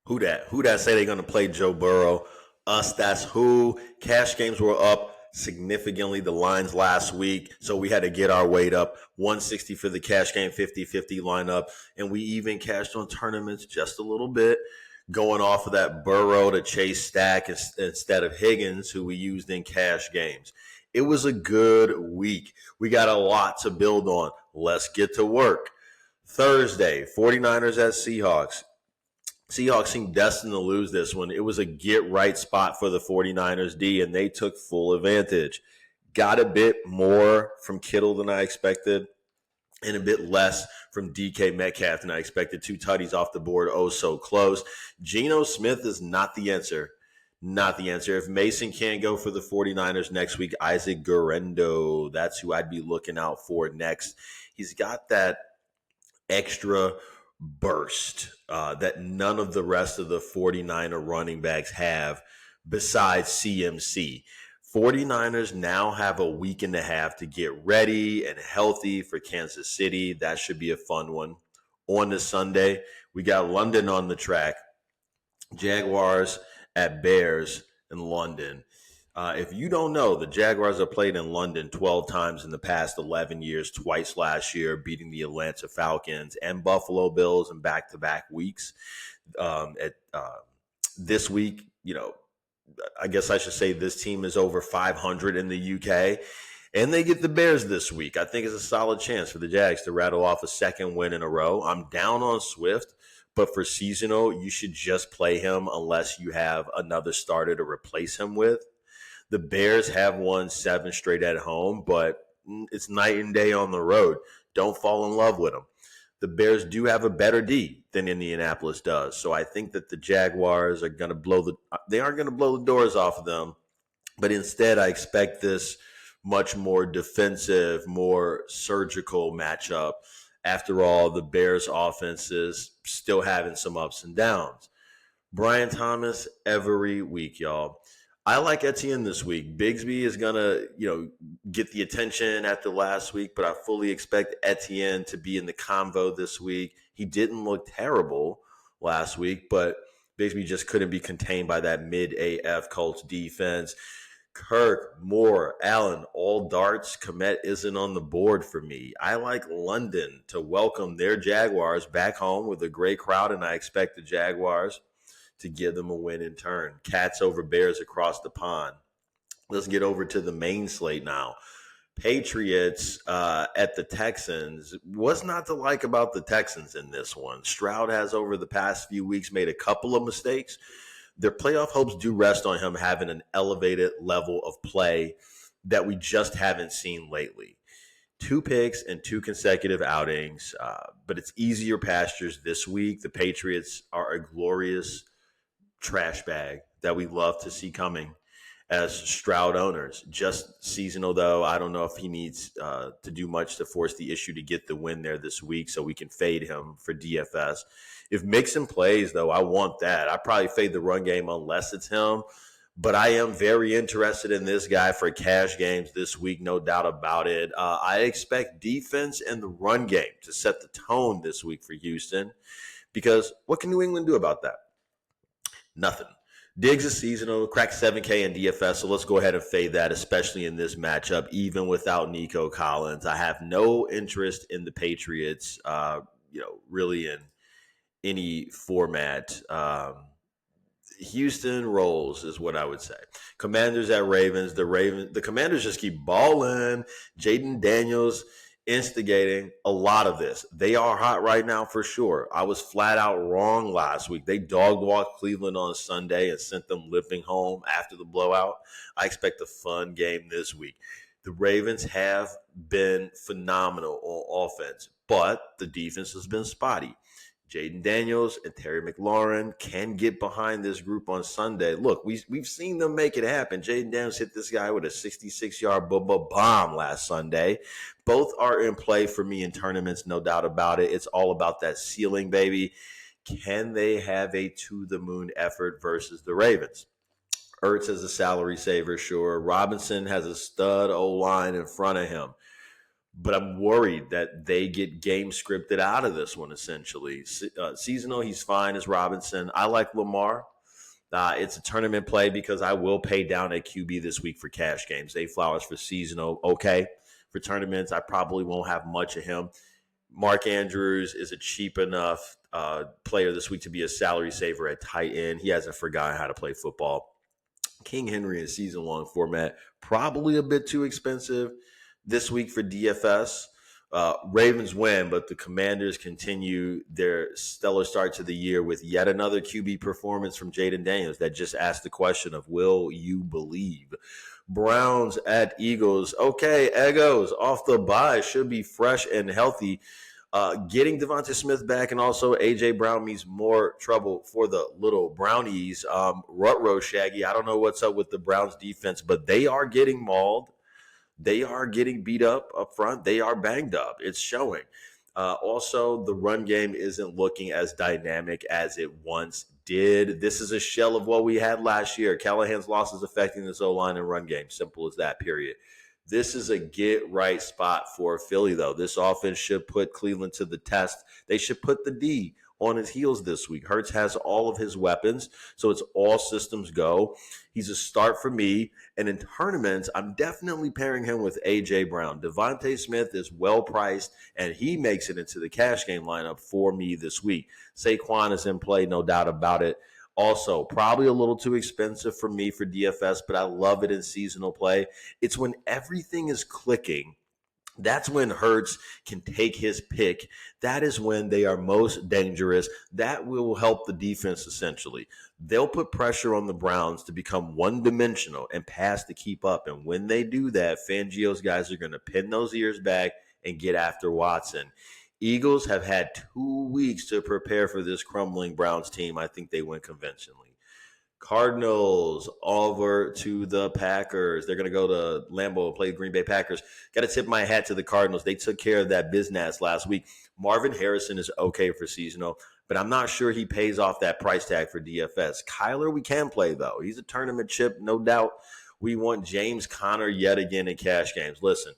Who that say they're going to play Joe Burrow? Us, that's who. Cash games were up significantly, the lines last week. So we had to get our weight up. 160 for the cash game, 50-50 lineup. And we even cashed on tournaments just a little bit, going off of that Burrow to Chase stack instead of Higgins, who we used in cash games. It was a good week. We got a lot to build on. Let's get to work. Thursday, 49ers at Seahawks. Seahawks seemed destined to lose this one. It was a get-right spot for the 49ers D, and they took full advantage. Got a bit more from Kittle than I expected, and a bit less from DK Metcalf than I expected. 2 tutties off the board, oh so close. Geno Smith is not the answer. Not the answer. If Mason can't go for the 49ers next week, Isaac Guerrero, that's who I'd be looking out for next. He's got that extra burst that none of the rest of the 49er running backs have besides CMC. 49ers now have a week and a half to get ready and healthy for Kansas City. That should be a fun one. On to Sunday, we got London on the track. Jaguars at Bears in London. If you don't know, the Jaguars have played in London 12 times in the past 11 years, twice last year, beating the Atlanta Falcons and Buffalo Bills in back-to-back weeks. This week, I guess I should say this team is over 500 in the UK, and they get the Bears this week. I think it's a solid chance for the Jags to rattle off a second win in a row. I'm down on Swift, but for seasonal, you should just play him unless you have another starter to replace him with. The Bears have won 7 straight at home, but it's night and day on the road. Don't fall in love with them. The Bears do have a better D than Indianapolis does, so I think that the Jaguars are going to they aren't going to blow the doors off of them, but instead I expect this much more defensive, more surgical matchup. After all, the Bears' offense is still having some ups and downs. Brian Thomas every week, y'all. I like Etienne this week. Bigsby is going to, get the attention after last week, but I fully expect Etienne to be in the convo this week. He didn't look terrible last week, but Bigsby just couldn't be contained by that mid-AF Colts defense. Kirk, Moore, Allen, all darts. Komet isn't on the board for me. I like London to welcome their Jaguars back home with a great crowd, and I expect the Jaguars to give them a win in turn. Cats over Bears across the pond. Let's get over to the main slate now. Patriots at the Texans. What's not to like about the Texans in this one? Stroud has, over the past few weeks, made a couple of mistakes. Their playoff hopes do rest on him having an elevated level of play that we just haven't seen lately. 2 picks and 2 consecutive outings, but it's easier pastures this week. The Patriots are a glorious trash bag that we love to see coming as Stroud owners. Just seasonal, though. I don't know if he needs to do much to force the issue to get the win there this week so we can fade him for DFS. If Mixon plays, though, I want that. I probably fade the run game unless it's him, but I am very interested in this guy for cash games this week, no doubt about it. I expect defense and the run game to set the tone this week for Houston, because what can New England do about that? Nothing. Diggs is seasonal, cracked 7K in DFS, so let's go ahead and fade that, especially in this matchup, even without Nico Collins. I have no interest in the Patriots, really in any format. Houston rolls is what I would say. Commanders at Ravens. The Commanders just keep balling. Jaden Daniels instigating a lot of this. They are hot right now for sure. I was flat out wrong last week. They dog walked Cleveland on Sunday and sent them limping home after the blowout. I expect a fun game this week. The Ravens have been phenomenal on offense, but the defense has been spotty. Jaden Daniels and Terry McLaurin can get behind this group on Sunday. Look, we've seen them make it happen. Jaden Daniels hit this guy with a 66-yard bomb last Sunday. Both are in play for me in tournaments, no doubt about it. It's all about that ceiling, baby. Can they have a to-the-moon effort versus the Ravens? Ertz is a salary saver, sure. Robinson has a stud O-line in front of him. but I'm worried that they get game scripted out of this one, essentially. Seasonal, he's fine as Robinson. I like Lamar. It's a tournament play because I will pay down at QB this week for cash games. Zay Flowers for seasonal, okay. For tournaments, I probably won't have much of him. Mark Andrews is a cheap enough player this week to be a salary saver at tight end. He hasn't forgotten how to play football. King Henry in season long format, probably a bit too expensive this week for DFS. Ravens win, but the Commanders continue their stellar start to the year with yet another QB performance from Jaden Daniels that just asked the question of, will you believe? Browns at Eagles. Okay, Egos off the bye should be fresh and healthy. Getting Devonta Smith back and also A.J. Brown means more trouble for the little Brownies. Rutrow Shaggy, I don't know what's up with the Browns defense, but they are getting mauled. They are getting beat up front. They are banged up. It's showing. Also, the run game isn't looking as dynamic as it once did. This is a shell of what we had last year. Callahan's losses affecting this O-line and run game. Simple as that, period. This is a get-right spot for Philly, though. This offense should put Cleveland to the test. They should put the D on his heels this week. Hurts has all of his weapons, so it's all systems go. He's a start for me. And in tournaments, I'm definitely pairing him with A.J. Brown. Devonta Smith is well-priced, and he makes it into the cash game lineup for me this week. Saquon is in play, no doubt about it. Also, probably a little too expensive for me for DFS, but I love it in seasonal play. It's when everything is clicking. That's when Hurts can take his pick. That is when they are most dangerous. That will help the defense, essentially. They'll put pressure on the Browns to become one-dimensional and pass to keep up. And when they do that, Fangio's guys are going to pin those ears back and get after Watson. Eagles have had 2 weeks to prepare for this crumbling Browns team. I think they win conventionally. Cardinals over to the Packers. They're going to go to Lambeau and play the Green Bay Packers. Got to tip my hat to the Cardinals. They took care of that business last week. Marvin Harrison is okay for seasonal, but I'm not sure he pays off that price tag for DFS. Kyler, we can play, though. He's a tournament chip, no doubt. We want James Conner yet again in cash games. Listen,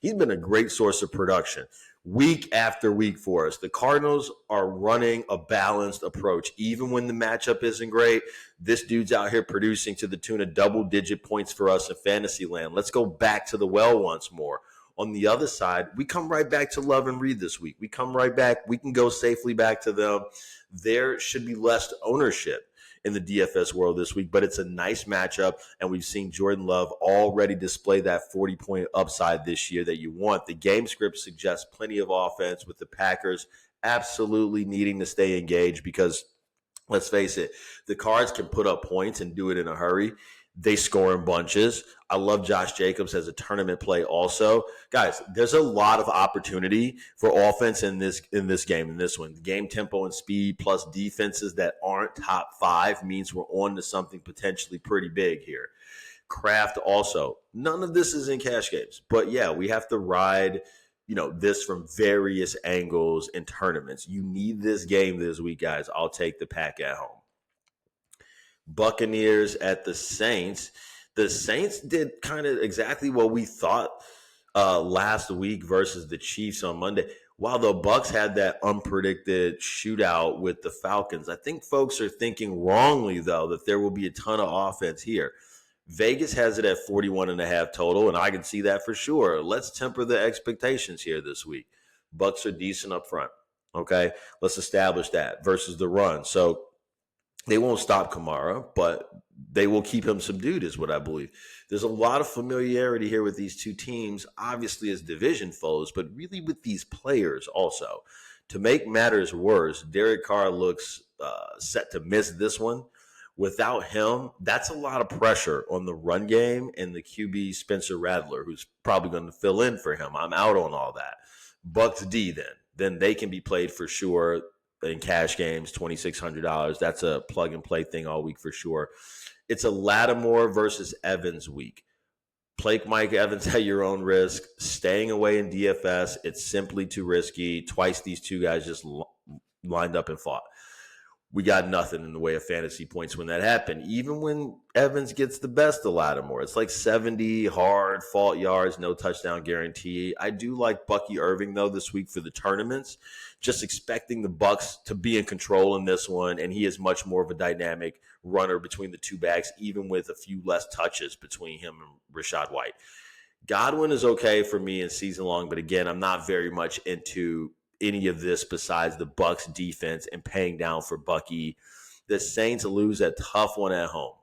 he's been a great source of production week after week for us. The Cardinals are running a balanced approach. Even when the matchup isn't great, this dude's out here producing to the tune of double-digit points for us in fantasy land. Let's go back to the well once more. On the other side, we come right back to Love and Reed this week. We come right back. We can go safely back to them. There should be less ownership in the DFS world this week, but it's a nice matchup, and we've seen Jordan Love already display that 40-point upside this year that you want. The game script suggests plenty of offense with the Packers absolutely needing to stay engaged because, let's face it, the Cards can put up points and do it in a hurry. They score in bunches. I love Josh Jacobs as a tournament play also. Guys, there's a lot of opportunity for offense in this game, in this one. Game tempo and speed plus defenses that aren't top 5 means we're on to something potentially pretty big here. Kraft also. None of this is in cash games. But yeah, we have to ride this from various angles in tournaments. You need this game this week, guys. I'll take the Pack at home. Buccaneers at the Saints. The Saints did kind of exactly what we thought last week versus the Chiefs on Monday. While the Bucs had that unpredicted shootout with the Falcons, I think folks are thinking wrongly, though, that there will be a ton of offense here. Vegas has it at 41.5 total, and I can see that for sure. Let's temper the expectations here this week. Bucs are decent up front, okay? Let's establish that versus the run. So they won't stop Kamara, but they will keep him subdued is what I believe. There's a lot of familiarity here with these two teams, obviously as division foes, but really with these players also. To make matters worse, Derek Carr looks set to miss this one. Without him, that's a lot of pressure on the run game and the QB Spencer Rattler, who's probably going to fill in for him. I'm out on all that. Bucs D then they can be played for sure in cash games, $2,600. That's a plug-and-play thing all week for sure. It's a Lattimore versus Evans week. Play Mike Evans at your own risk. Staying away in DFS, it's simply too risky. Twice these two guys just lined up and fought. we got nothing in the way of fantasy points when that happened. Even when Evans gets the best of Lattimore, it's like 70 hard fault yards, no touchdown guarantee. I do like Bucky Irving though this week for the tournaments. Just expecting the Bucks to be in control in this one, and he is much more of a dynamic runner between the two backs, even with a few less touches between him and Rachaad White. Godwin is okay for me in season long, but again, I'm not very much into any of this besides the Bucks defense and paying down for Bucky. The Saints lose a tough one at home.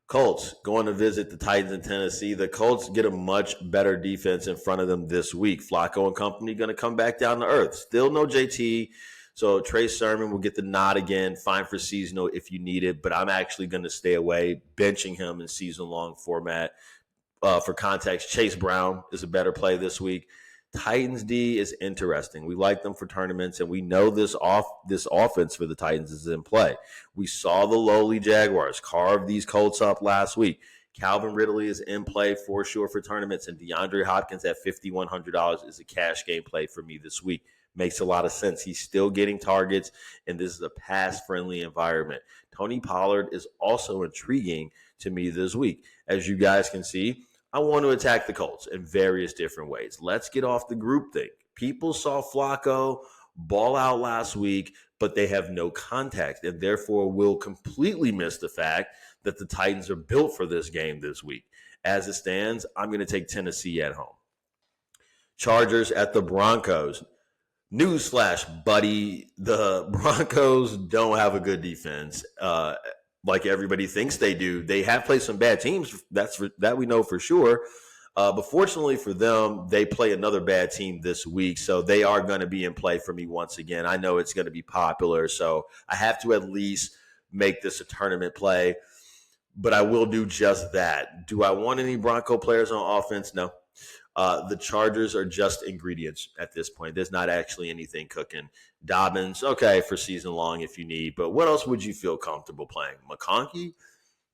Colts going to visit the Titans in Tennessee. The Colts get a much better defense in front of them this week. Flacco and company going to come back down to earth. Still no JT. So Trey Sermon will get the nod again. Fine for seasonal if you need it, but I'm actually going to stay away, benching him in season-long format. For context, Chase Brown is a better play this week. Titans D is interesting. We like them for tournaments, and we know this offense for the Titans is in play. We saw the lowly Jaguars carve these Colts up last week. Calvin Ridley is in play for sure for tournaments, and DeAndre Hopkins at $5,100 is a cash game play for me this week. Makes a lot of sense. He's still getting targets, and this is a pass-friendly environment. Tony Pollard is also intriguing to me this week. As you guys can see, I want to attack the Colts in various different ways. Let's get off the groupthink. People saw Flacco ball out last week, but they have no context, and therefore will completely miss the fact that the Titans are built for this game this week. As it stands, I'm going to take Tennessee at home. Chargers at the Broncos. Newsflash, buddy, the Broncos don't have a good defense. Like everybody thinks they do. They have played some bad teams. That we know for sure. But fortunately for them, they play another bad team this week. So they are going to be in play for me once again. I know it's going to be popular. So I have to at least make this a tournament play. But I will do just that. Do I want any Bronco players on offense? No. The Chargers are just ingredients at this point. There's not actually anything cooking. Dobbins, okay, for season long if you need. But what else would you feel comfortable playing? McConkey?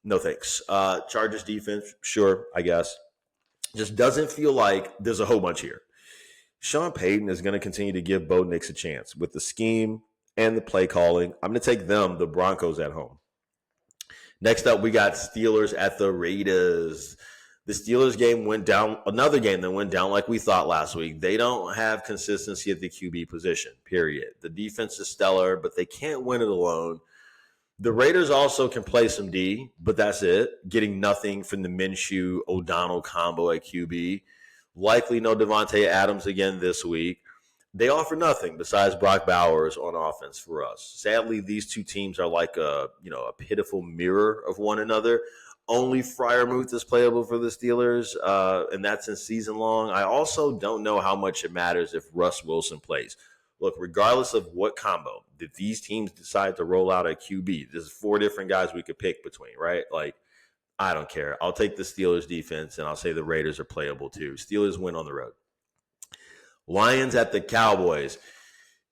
No thanks. Chargers defense, sure, I guess. Just doesn't feel like there's a whole bunch here. Sean Payton is going to continue to give Bo Nix a chance with the scheme and the play calling. I'm going to take them, the Broncos, at home. Next up, we got Steelers at the Raiders. The Steelers game went down, another game that went down like we thought last week. They don't have consistency at the QB position, period. The defense is stellar, but they can't win it alone. The Raiders also can play some D, but that's it. Getting nothing from the Minshew-O'Donnell combo at QB. Likely no Devontae Adams again this week. They offer nothing besides Brock Bowers on offense for us. Sadly, these two teams are like a pitiful mirror of one another. Only Freiermuth is playable for the Steelers, and that's in season long. I also don't know how much it matters if Russ Wilson plays. Look, regardless of what combo, if these teams decide to roll out a QB, there's 4 different guys we could pick between, right? Like, I don't care. I'll take the Steelers defense, and I'll say the Raiders are playable too. Steelers win on the road. Lions at the Cowboys.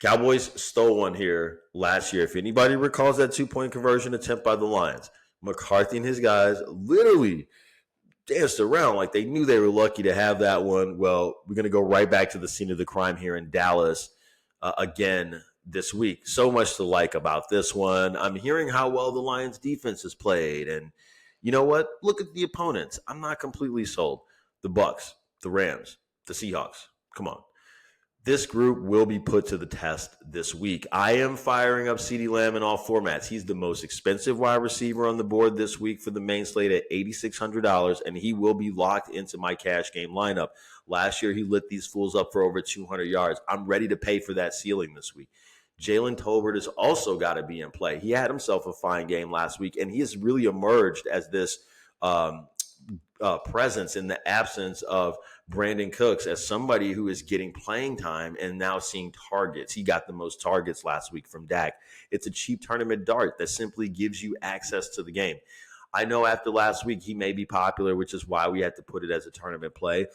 Cowboys stole one here last year. If anybody recalls that 2-point conversion attempt by the Lions, McCarthy and his guys literally danced around like they knew they were lucky to have that one. Well, we're going to go right back to the scene of the crime here in Dallas again this week. So much to like about this one. I'm hearing how well the Lions defense has played. And you know what? Look at the opponents. I'm not completely sold. The Bucks, the Rams, the Seahawks. Come on. This group will be put to the test this week. I am firing up CeeDee Lamb in all formats. He's the most expensive wide receiver on the board this week for the main slate at $8,600, and he will be locked into my cash game lineup. Last year, he lit these fools up for over 200 yards. I'm ready to pay for that ceiling this week. Jalen Tolbert has also got to be in play. He had himself a fine game last week, and he has really emerged as this presence in the absence of Brandon Cooks as somebody who is getting playing time and now seeing targets. He got the most targets last week from Dak. It's a cheap tournament dart that simply gives you access to the game. I know after last week he may be popular, which is why we had to put it as a tournament play.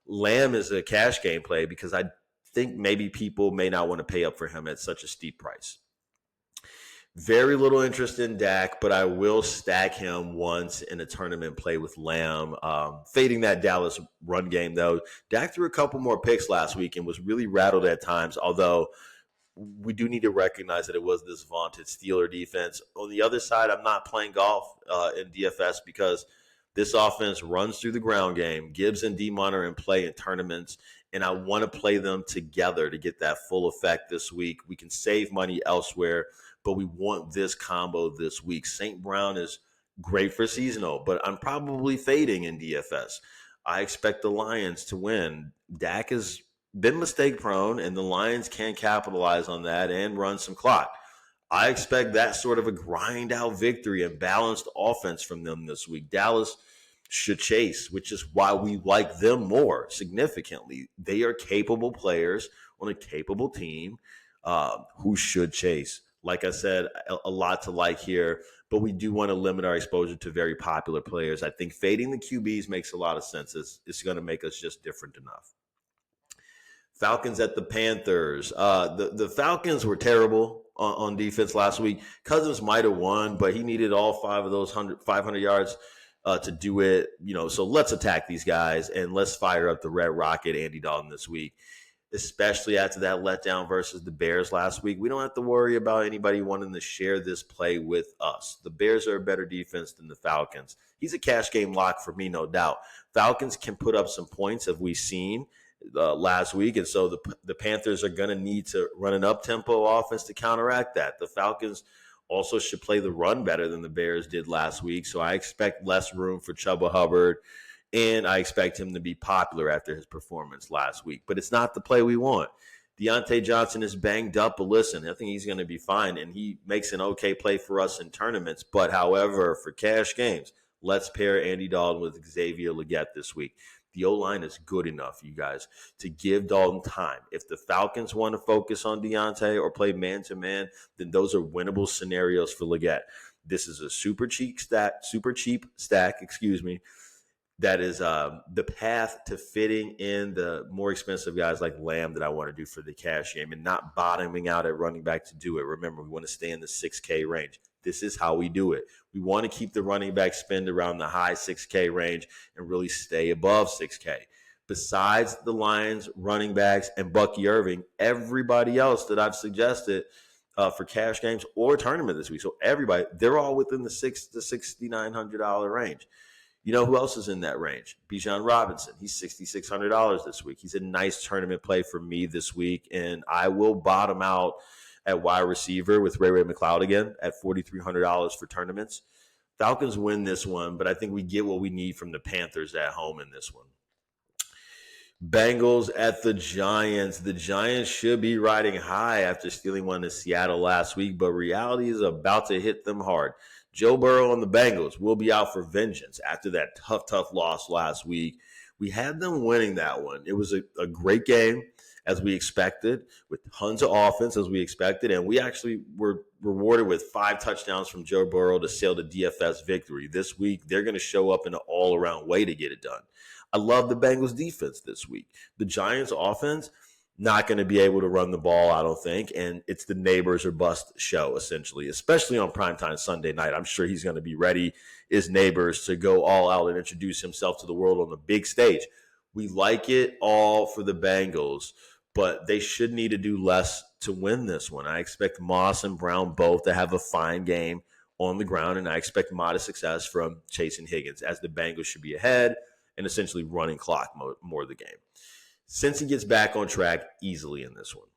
Lamb is a cash game play because I think maybe people may not want to pay up for him at such a steep price. Very little interest in Dak, but I will stack him once in a tournament play with Lamb. Fading that Dallas run game, though. Dak threw a couple more picks last week and was really rattled at times, although we do need to recognize that it was this vaunted Steeler defense. On the other side, I'm not playing golf in DFS because this offense runs through the ground game. Gibbs and Demon are in play in tournaments, and I want to play them together to get that full effect this week. We can save money elsewhere, but we want this combo this week. St. Brown is great for seasonal, but I'm probably fading in DFS. I expect the Lions to win. Dak has been mistake prone, and the Lions can capitalize on that and run some clock. I expect that sort of a grind out victory and balanced offense from them this week. Dallas should chase, which is why we like them more significantly. They are capable players on a capable team who should chase. Like I said, a lot to like here, but we do want to limit our exposure to very popular players. I think fading the QBs makes a lot of sense. It's going to make us just different enough. Falcons at the Panthers. The Falcons were terrible on defense last week. Cousins might have won, but he needed all 5 of those 500 yards to do it. So let's attack these guys and let's fire up the Red Rocket, Andy Dalton, this week, especially after that letdown versus the Bears last week. We don't have to worry about anybody wanting to share this play with us. The Bears are a better defense than the Falcons. He's a cash game lock for me, no doubt. Falcons can put up some points, as we've seen last week, and so the Panthers are going to need to run an up-tempo offense to counteract that. The Falcons also should play the run better than the Bears did last week, so I expect less room for Chuba Hubbard, and I expect him to be popular after his performance last week. But it's not the play we want. Deontay Johnson is banged up, but listen, I think he's going to be fine, and he makes an okay play for us in tournaments. But however, for cash games, let's pair Andy Dalton with Xavier Legette this week. The O-line is good enough, you guys, to give Dalton time. If the Falcons want to focus on Deontay or play man-to-man, then those are winnable scenarios for Legette. This is a super cheap stack, that is the path to fitting in the more expensive guys like Lamb that I want to do for the cash game and not bottoming out at running back to do it. Remember, we want to stay in the 6K range. This is how we do it. We want to keep the running back spend around the high 6K range and really stay above 6K. Besides the Lions, running backs, and Bucky Irving, everybody else that I've suggested for cash games or tournament this week, so everybody, they're all within the $6,000 to $6,900 range. You know who else is in that range? Bijan Robinson. He's $6,600 this week. He's a nice tournament play for me this week, and I will bottom out at wide receiver with Ray McCloud again at $4,300 for tournaments. Falcons win this one, but I think we get what we need from the Panthers at home in this one. Bengals at the Giants. The Giants should be riding high after stealing one in Seattle last week, but reality is about to hit them hard. Joe Burrow and the Bengals will be out for vengeance after that tough loss last week. We had them winning that one. It was a great game, as we expected, with tons of offense, as we expected, and we actually were rewarded with 5 touchdowns from Joe Burrow to sail the DFS victory. This week, they're going to show up in an all-around way to get it done. I love the Bengals defense this week. The Giants offense, not going to be able to run the ball, I don't think, and it's the neighbors or bust show, essentially, especially on primetime Sunday night. I'm sure he's going to be ready, his neighbors, to go all out and introduce himself to the world on the big stage. We like it all for the Bengals, but they should need to do less to win this one. I expect Moss and Brown both to have a fine game on the ground, and I expect modest success from Chase and Higgins, as the Bengals should be ahead and essentially running clock more of the game. Cincy gets back on track easily in this one.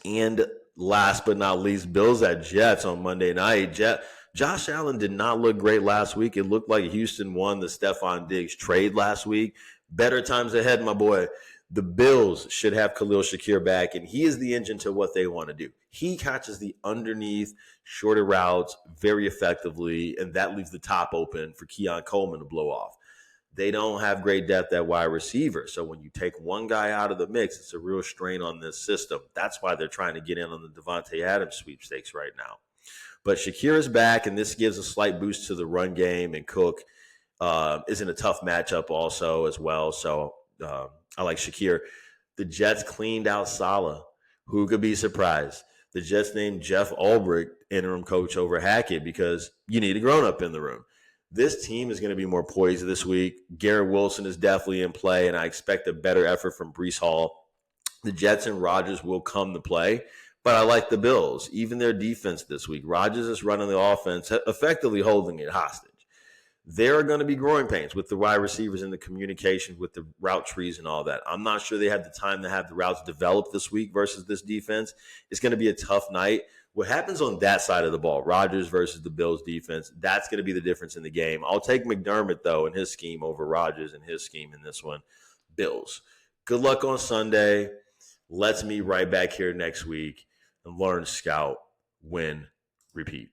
And last but not least, Bills at Jets on Monday night. Josh Allen did not look great last week. It looked like Houston won the Stephon Diggs trade last week. Better times ahead, my boy. The Bills should have Khalil Shakir back, and he is the engine to what they want to do. He catches the underneath, shorter routes very effectively, and that leaves the top open for Keon Coleman to blow off. They don't have great depth at wide receiver, so when you take one guy out of the mix, it's a real strain on this system. That's why they're trying to get in on the Devontae Adams sweepstakes right now. But Shakir is back, and this gives a slight boost to the run game, and Cook is in a tough matchup also as well, so I like Shakir. The Jets cleaned out Saleh. Who could be surprised? The Jets named Jeff Ulbrich interim coach over Hackett because you need a grown-up in the room. This team is going to be more poised this week. Garrett Wilson is definitely in play, and I expect a better effort from Breece Hall. The Jets and Rodgers will come to play, But I like the Bills, even their defense this week. Rodgers is running the offense, effectively holding it hostage. There are going to be growing pains with the wide receivers and the communication with the route trees and all that. I'm not sure they had the time to have the routes developed this week versus this defense. It's going to be a tough night. What happens on that side of the ball, Rodgers versus the Bills defense, that's going to be the difference in the game. I'll take McDermott, though, in his scheme over Rodgers and his scheme in this one. Bills. Good luck on Sunday. Let's meet right back here next week and learn, scout, win, repeat.